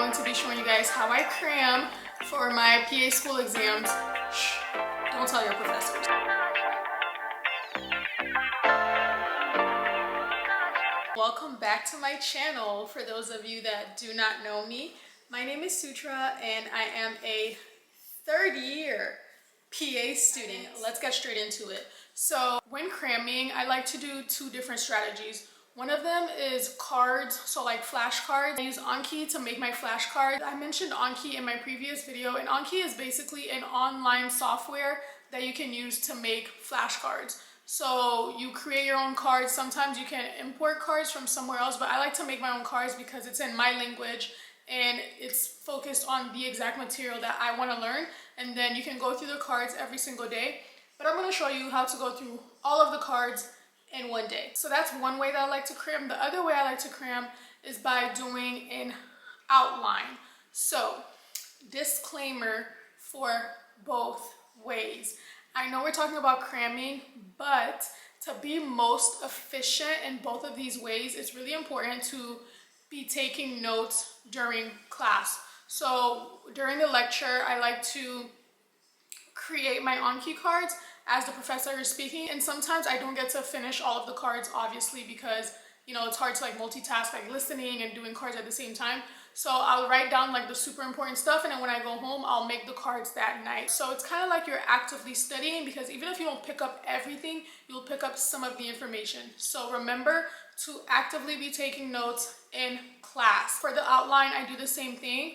going to be showing you guys how I cram for my PA school exams. Shh, don't tell your professors. Welcome back to my channel. For those of you that do not know me, my name is Sutra and I am a third-year PA student. Let's get straight into it. So when cramming, I like to do two different strategies. One of them is cards, so like flashcards. I use Anki to make my flashcards. I mentioned Anki in my previous video, and Anki is basically an online software that you can use to make flashcards. So you create your own cards. Sometimes you can import cards from somewhere else, but I like to make my own cards because it's in my language and it's focused on the exact material that I want to learn. And then you can go through the cards every single day. But I'm going to show you how to go through all of the cards in one day. So that's one way that I like to cram. The other way I like to cram is by doing an outline. So disclaimer for both ways. I know we're talking about cramming, but to be most efficient in both of these ways, it's really important to be taking notes during class. So during the lecture, I like to create my Anki cards as the professor is speaking, and sometimes I don't get to finish all of the cards, obviously, because it's hard to like multitask, like listening and doing cards at the same time. So I'll write down like the super important stuff, and then when I go home, I'll make the cards that night. So it's kind of like you're actively studying, because even if you don't pick up everything, you'll pick up some of the information. So remember to actively be taking notes in class. For the outline, I do the same thing.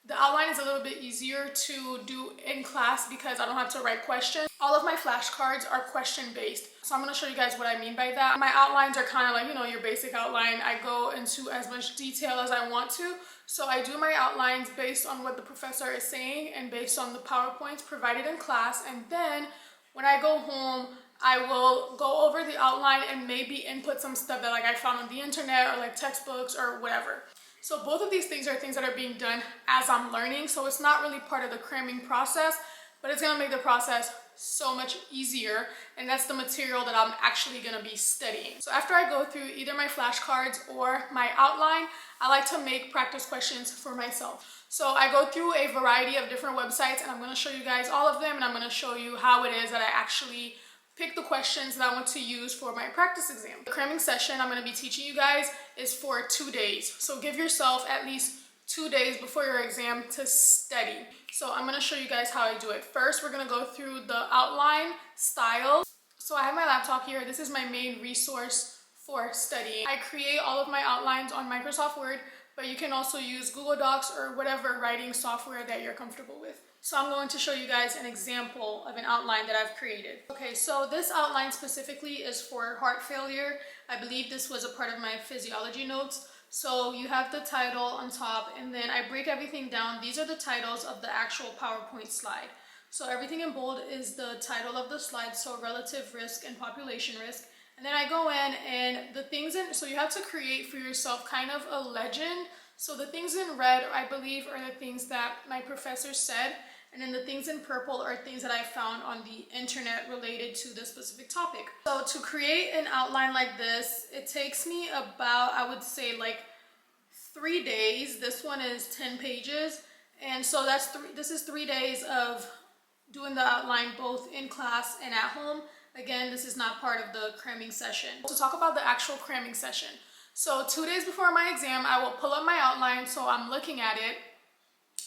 The outline is a little bit easier to do in class because I don't have to write questions. All of my flashcards are question-based. So I'm going to show you guys what I mean by that. My outlines are kind of like, your basic outline. I go into as much detail as I want to. So I do my outlines based on what the professor is saying and based on the PowerPoints provided in class. And then when I go home, I will go over the outline and maybe input some stuff that like I found on the internet or like textbooks or whatever. So both of these things are things that are being done as I'm learning. So it's not really part of the cramming process, but it's gonna make the process so much easier. And that's the material that I'm actually gonna be studying. So after I go through either my flashcards or my outline, I like to make practice questions for myself. So I go through a variety of different websites, and I'm gonna show you guys all of them, and I'm gonna show you how it is that I actually pick the questions that I want to use for my practice exam. The cramming session I'm going to be teaching you guys is for 2 days. So give yourself at least 2 days before your exam to study. So I'm going to show you guys how I do it. First, we're going to go through the outline style. So I have my laptop here. This is my main resource for studying. I create all of my outlines on Microsoft Word, but you can also use Google Docs or whatever writing software that you're comfortable with. So I'm going to show you guys an example of an outline that I've created. Okay, so this outline specifically is for heart failure. I believe this was a part of my physiology notes. So you have the title on top, and then I break everything down. These are the titles of the actual PowerPoint slide. So everything in bold is the title of the slide, so relative risk and population risk. And then I go in and the things in, so you have to create for yourself kind of a legend. So the things in red, I believe, are the things that my professor said. And then the things in purple are things that I found on the internet related to this specific topic. So to create an outline like this, it takes me about, I would say, like 3 days. This one is 10 pages. And so this is 3 days of doing the outline both in class and at home. Again, this is not part of the cramming session. To talk about the actual cramming session. So 2 days before my exam, I will pull up my outline so I'm looking at it.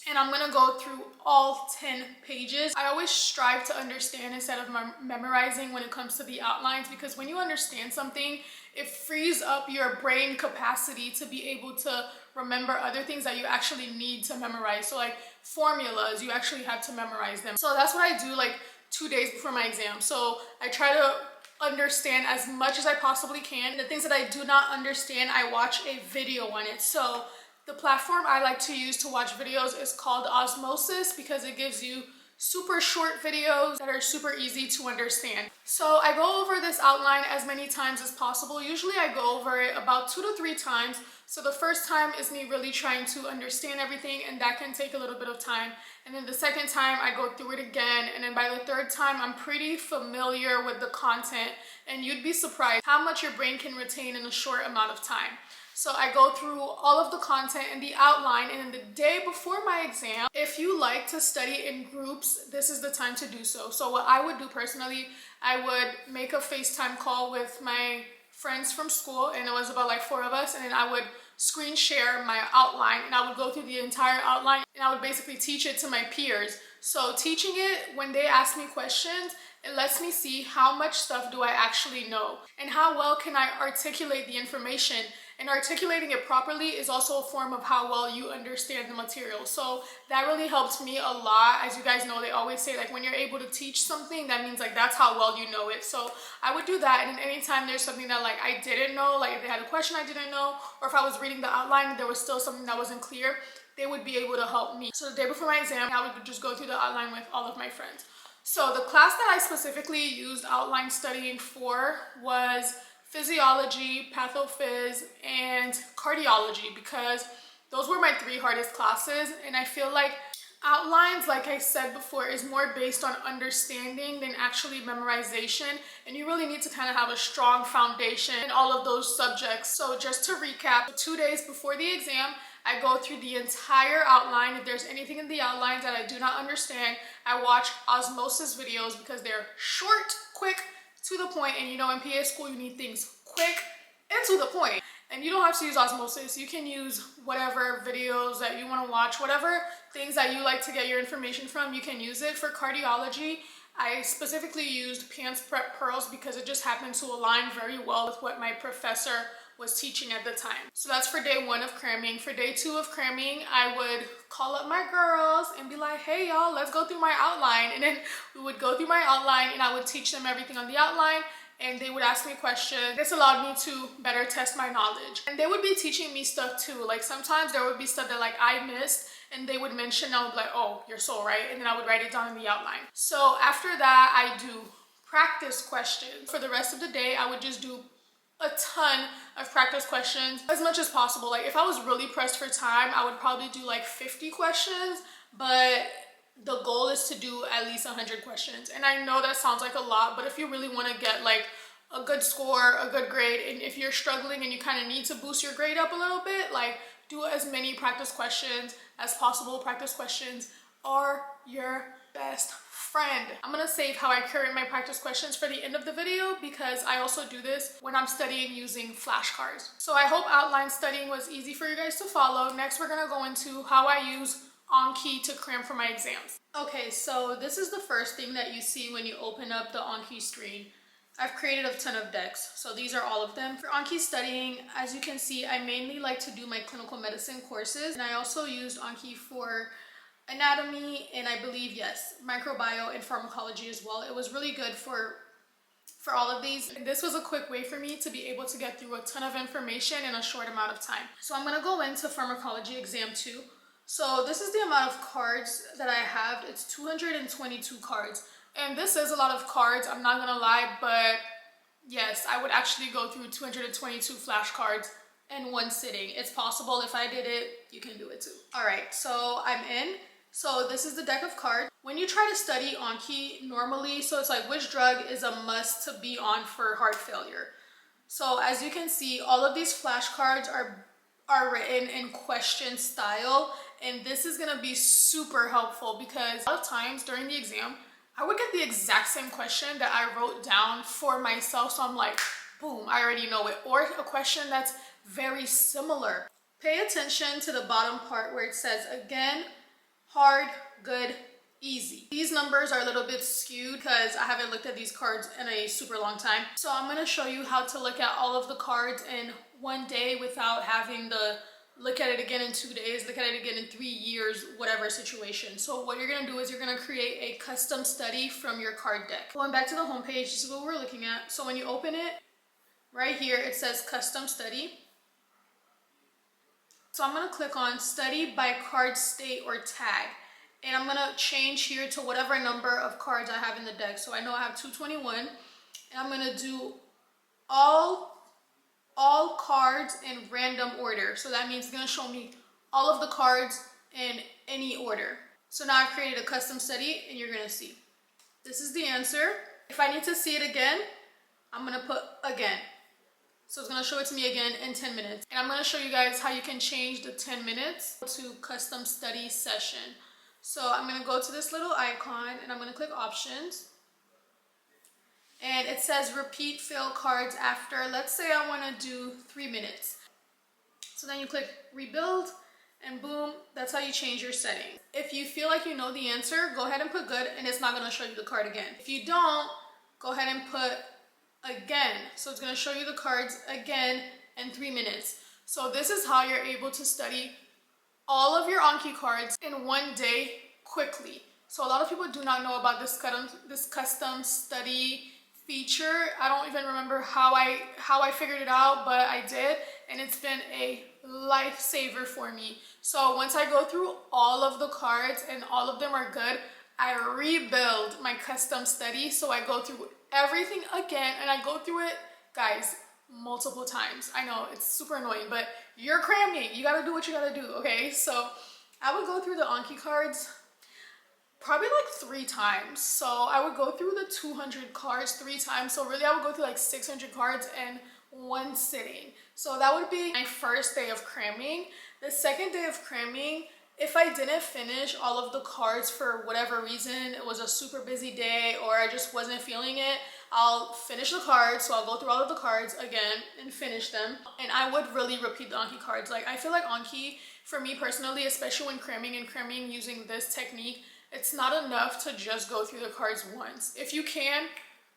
And I'm gonna go through all 10 pages. I always strive to understand instead of memorizing when it comes to the outlines, because when you understand something, it frees up your brain capacity to be able to remember other things that you actually need to memorize. So like formulas, you actually have to memorize them. So that's what I do like 2 days before my exam. So I try to understand as much as I possibly can. The things that I do not understand, I watch a video on it. So the platform I like to use to watch videos is called Osmosis, because it gives you super short videos that are super easy to understand. So I go over this outline as many times as possible. Usually I go over it about 2 to 3 times. So the first time is me really trying to understand everything, and that can take a little bit of time. And then the second time I go through it again, and then by the third time I'm pretty familiar with the content, and you'd be surprised how much your brain can retain in a short amount of time. So I go through all of the content and the outline, and then the day before my exam, if you like to study in groups, this is the time to do so. So what I would do personally, I would make a FaceTime call with my friends from school, and it was about like 4 of us, and then I would screen share my outline, and I would go through the entire outline, and I would basically teach it to my peers. So teaching it, when they ask me questions, it lets me see how much stuff do I actually know and how well can I articulate the information. And articulating it properly is also a form of how well you understand the material. So that really helps me a lot. As you guys know, they always say like when you're able to teach something, that means like that's how well you know it. So I would do that, and then anytime there's something that like I didn't know, like if they had a question I didn't know, or if I was reading the outline and there was still something that wasn't clear, they would be able to help me. So the day before my exam, I would just go through the outline with all of my friends. So the class that I specifically used outline studying for was physiology, pathophys, and cardiology, because those were my 3 hardest classes. And I feel like outlines, like I said before, is more based on understanding than actually memorization, and you really need to kind of have a strong foundation in all of those subjects. So just to recap, 2 days before the exam, I go through the entire outline. If there's anything in the outline that I do not understand, I watch osmosis videos because they're short, quick, to the point, and you know in PA school you need things quick and to the point. And you don't have to use osmosis. You can use whatever videos that you want to watch, whatever things that you like to get your information from, you can use it. For cardiology, I specifically used Pants Prep Pearls because it just happened to align very well with what my professor was teaching at the time. So that's for day 1 of cramming. For day 2 of cramming, I would call up my girls and be like, hey y'all, let's go through my outline. And then we would go through my outline and I would teach them everything on the outline, and they would ask me questions. This allowed me to better test my knowledge. And they would be teaching me stuff too. Like sometimes there would be stuff that like I missed and they would mention, I would be like, oh, you're so right. And then I would write it down in the outline. So after that, I do practice questions. For the rest of the day, I would just do a ton of practice questions as much as possible. Like if I was really pressed for time, I would probably do like 50 questions, but the goal is to do at least 100 questions. And I know that sounds like a lot, but if you really want to get like a good score, a good grade, and if you're struggling and you kind of need to boost your grade up a little bit, like do as many practice questions as possible. Practice questions are your best friend. I'm gonna save how I curate my practice questions for the end of the video because I also do this when I'm studying using flashcards. So I hope outline studying was easy for you guys to follow. Next, we're gonna go into how I use Anki to cram for my exams. Okay, so this is the first thing that you see when you open up the Anki screen. I've created a ton of decks, so these are all of them. For Anki studying, as you can see, I mainly like to do my clinical medicine courses, and I also used Anki for anatomy, and I believe, yes, microbiome and pharmacology as well. It was really good for all of these. This was a quick way for me to be able to get through a ton of information in a short amount of time. So I'm gonna go into pharmacology exam 2. So this is the amount of cards that I have. It's 222 cards. And this is a lot of cards, I'm not gonna lie, but yes, I would actually go through 222 flashcards in one sitting. It's possible. If I did it, you can do it too. All right, so I'm in. So this is the deck of cards. When you try to study Anki normally, so it's like which drug is a must to be on for heart failure. So as you can see, all of these flashcards are written in question style, and this is gonna be super helpful because a lot of times during the exam, I would get the exact same question that I wrote down for myself. So I'm like, boom, I already know it. Or a question that's very similar. Pay attention to the bottom part where it says, again, hard, good, easy. These numbers are a little bit skewed because I haven't looked at these cards in a super long time. So I'm gonna show you how to look at all of the cards in one day without having to look at it again in 2 days, look at it again in 3 years, whatever situation. So what you're gonna do is you're gonna create a custom study from your card deck. Going back to the home page, this is what we're looking at. So when you open it, right here, it says custom study. So I'm gonna click on study by card state or tag. And I'm gonna change here to whatever number of cards I have in the deck. So I know I have 221, and I'm gonna do all cards in random order. So that means it's gonna show me all of the cards in any order. So now I've created a custom study and you're gonna see. This is the answer. If I need to see it again, I'm gonna put again. So it's gonna show it to me again in 10 minutes. And I'm gonna show you guys how you can change the 10 minutes to custom study session. So I'm gonna go to this little icon and I'm gonna click options. And it says repeat fill cards after, let's say I wanna do 3 minutes. So then you click rebuild and boom, that's how you change your setting. If you feel like you know the answer, go ahead and put good and it's not gonna show you the card again. If you don't, go ahead and put again. So it's gonna show you the cards again in 3 minutes. So this is how you're able to study all of your Anki cards in one day quickly. So a lot of people do not know about this custom study feature. I don't even remember how I figured it out, but I did, and it's been a lifesaver for me. So once I go through all of the cards and all of them are good, I rebuild my custom study. So I go through everything again and I go through it, guys, multiple times. I know it's super annoying, but you're cramming. You gotta do what you gotta do, okay? So I would go through the Anki cards probably like 3 times. So I would go through the 200 cards 3 times. So really I would go through like 600 cards in one sitting. So that would be my first day of cramming. The second day of cramming, if I didn't finish all of the cards for whatever reason, it was a super busy day or I just wasn't feeling it, I'll finish the cards. So I'll go through all of the cards again and finish them. And I would really repeat the Anki cards. Like I feel like Anki, for me personally, especially when cramming using this technique, it's not enough to just go through the cards once. If you can,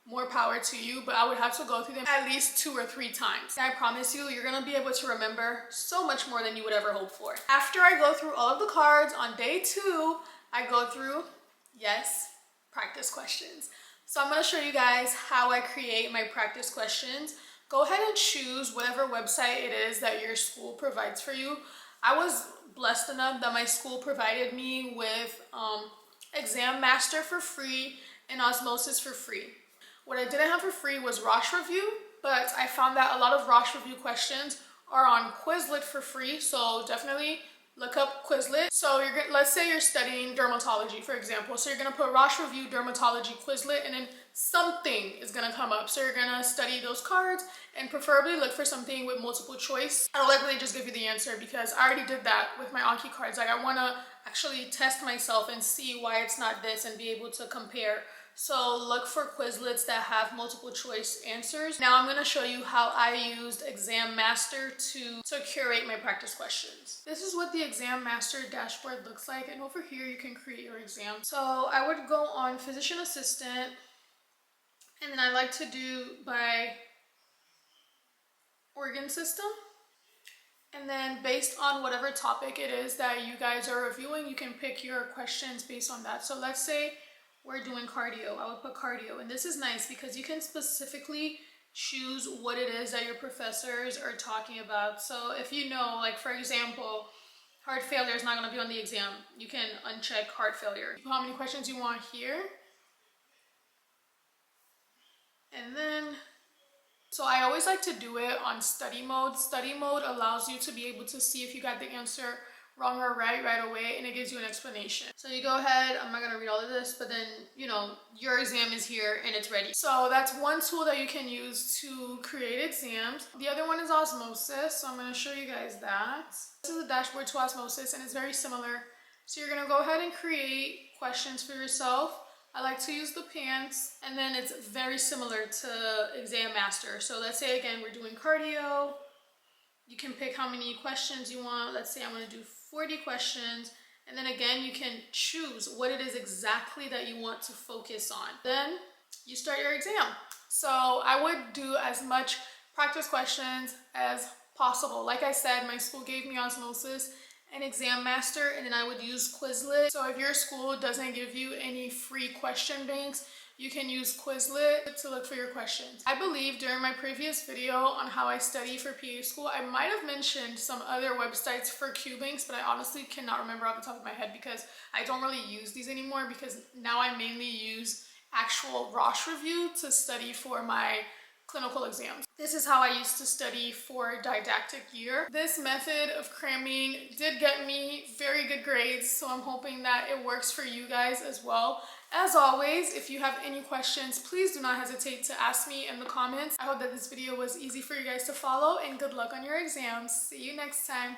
more power to you, but I would have to go through them at least 2 or 3 times. And I promise you, you're gonna be able to remember so much more than you would ever hope for. After I go through all of the cards, on day 2, I go through, yes, practice questions. So I'm gonna show you guys how I create my practice questions. Go ahead and choose whatever website it is that your school provides for you. I was blessed enough that my school provided me with Exam Master for free and Osmosis for free. What I didn't have for free was Rosh Review, but I found that a lot of Rosh Review questions are on Quizlet for free, so definitely look up Quizlet. So let's say you're studying dermatology, for example. So you're gonna put Rosh Review Dermatology Quizlet, and then something is gonna come up. So you're gonna study those cards and preferably look for something with multiple choice. I don't like really just give you the answer because I already did that with my Anki cards. Like I wanna actually test myself and see why it's not this and be able to compare. So look for Quizlets that have multiple choice answers. Now I'm gonna show you how I used Exam Master to curate my practice questions. This is what the Exam Master dashboard looks like, and over here you can create your exam. So I would go on Physician Assistant, and then I like to do by organ system. And then based on whatever topic it is that you guys are reviewing, you can pick your questions based on that. So let's say we're doing cardio. I would put cardio. And this is nice because you can specifically choose what it is that your professors are talking about. So if you know, like for example, heart failure is not going to be on the exam, you can uncheck heart failure. Put how many questions you want here. And then, so I always like to do it on study mode. Study mode allows you to be able to see if you got the answer wrong or right away, and it gives you an explanation. So you go ahead, I'm not gonna read all of this, but then, you know, your exam is here and it's ready. So that's one tool that you can use to create exams. The other one is Osmosis, so I'm gonna show you guys that. This is a dashboard to Osmosis, and it's very similar. So you're gonna go ahead and create questions for yourself. I like to use the pants, and then it's very similar to Exam Master. So let's say again, we're doing cardio. You can pick how many questions you want. Let's say I'm gonna do 40 questions. And then again, you can choose what it is exactly that you want to focus on. Then you start your exam. So I would do as much practice questions as possible. Like I said, my school gave me Osmosis and Exam Master, and then I would use Quizlet. So if your school doesn't give you any free question banks, you can use Quizlet to look for your questions. I believe during my previous video on how I study for PA school, I might have mentioned some other websites for Q-banks, but I honestly cannot remember off the top of my head because I don't really use these anymore, because now I mainly use actual Rosh Review to study for my clinical exams. This is how I used to study for didactic year. This method of cramming did get me very good grades, so I'm hoping that it works for you guys as well. As always, if you have any questions, please do not hesitate to ask me in the comments. I hope that this video was easy for you guys to follow, and good luck on your exams. See you next time.